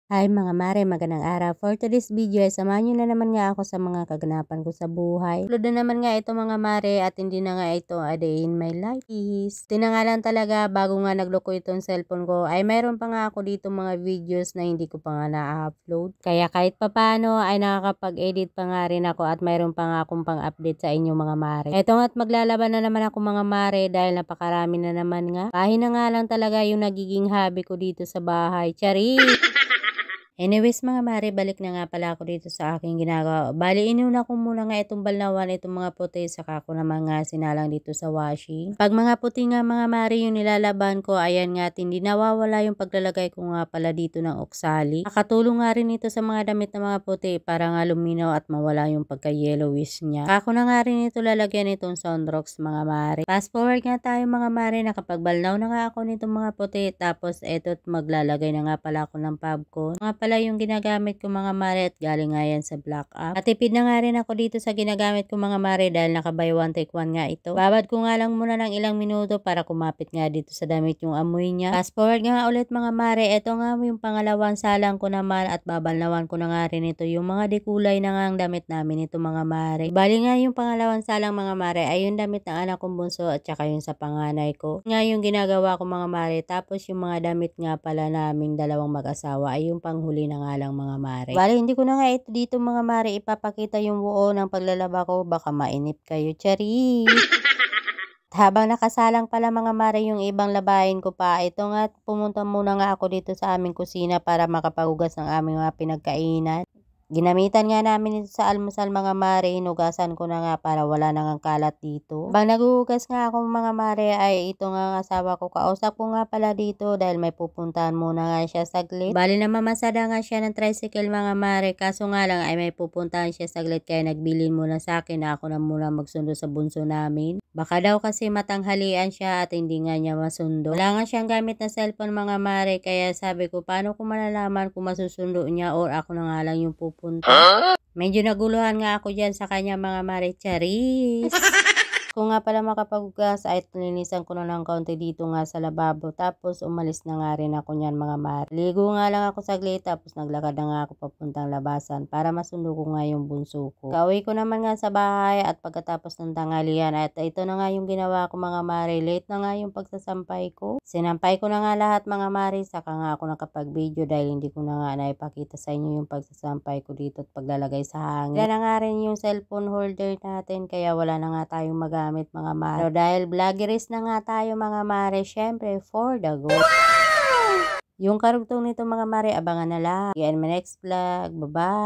Hi mga mare, magandang araw. For today's video ay samahan nyo na naman nga ako sa mga kaganapan ko sa buhay. Upload na naman nga ito mga mare at hindi na nga ito a day in my life is. Tinangalan talaga bago nga nagloko itong cellphone ko ay mayroon pa nga ako dito mga videos na hindi ko pa nga na-upload. Kaya kahit papano ay nakakapag-edit pa nga rin ako at mayroon pa nga akong pang-update sa inyo mga mare. Eto nga't maglalaban na naman ako mga mare dahil napakarami na naman nga. Pahina nga lang talaga yung nagiging hobby ko dito sa bahay. Chari! Anyways mga mare, balik na nga pala ako dito sa aking ginagawa. Bali, inuna ko muna nga itong balnawan, itong mga puti, saka ko naman nga sinalang dito sa washing. Pag mga puti nga mga mare yung nilalaban ko, ayan nga, hindi nawawala yung paglalagay ko nga pala dito ng oksali. Nakatulong nga rin ito sa mga damit na mga puti para nga luminaw at mawala yung pagka-yellowish niya. Ako na nga rin ito lalagyan itong Sunrocks mga mare. Fast forward nga tayo mga mare, nakapagbalnaw na nga ako nitong mga puti, tapos eto maglalagay na nga pala ako ng popcorn. Pala yung ginagamit ko mga mare at galing nga yan sa Black Up. Natipid na nga rin ako dito sa ginagamit ko mga mare dahil naka-buy one take one nga ito. Babad ko nga lang muna ng ilang minuto para kumapit nga dito sa damit yung amoy niya. Fast forward nga ulit mga mare, ito nga yung pangalawang salang ko naman at babalnawan ko na nga rin ito yung mga dekulay na nga ang damit namin ito mga mare. Bali nga yung pangalawang salang mga mare ay yung damit ng anak kong bunso at saka yung sa panganay ko. Nga yung ginagawa ko mga mare, tapos yung mga damit nga pala naming dalawang mag-asawa ay yung panghuli na nga lang mga mare. Bali, hindi ko na nga ito dito mga mare ipapakita yung buo ng paglalaba ko. Baka mainip kayo. Chari! Habang nakasalang pala mga mare yung ibang labahin ko pa, ito nga pumunta muna nga ako dito sa aming kusina para makapagugas ng aming mga pinagkainan. Ginamitan nga namin ito sa almusal mga mare, hinugasan ko na nga para wala nang kalat dito. Bang naguhugas nga ako mga mare ay ito nga ang asawa ko. Kausap ko nga pala dito dahil may pupuntahan muna nga siya saglit. Bali na mamasada nga siya ng tricycle mga mare, kaso nga lang ay may pupuntahan siya saglit kaya nagbilin muna sa akin na ako na muna magsundo sa bunso namin. Baka daw kasi matanghalian siya at hindi nga niya masundo. Wala nga siyang gamit na cellphone mga mare, kaya sabi ko paano ko malalaman kung masusundo niya or ako na nga lang yung pupunta. Medyo naguluhan nga ako dyan sa kanya mga mare. Charis! Kung nga pala makapaghugas ay nilinisan ko na ng kaunti dito nga sa lababo, tapos umalis na nga rin ako niyan mga mare. Ligo nga lang ako saglit tapos naglakad na nga ako papuntang labasan para masundo ko nga yung bunso ko. Kauwi ko naman nga sa bahay at pagkatapos ng tanghalian at ito na nga yung ginawa ko mga mare. Late na nga yung pagsasampay ko. Sinampay ko na nga lahat mga mare, saka nga ako nakapag-video dahil hindi ko na nga naipakita sa inyo yung pagsasampay ko dito at paglalagay sa hangin. Wala na nga rin yung cellphone holder natin kaya wala na nga tayong magamit mga mare. So dahil vloggeries na nga tayo mga mare, syempre for the go. Yung karugtong nito mga mare, abangan na lang. Yan my next vlog. Bye-bye.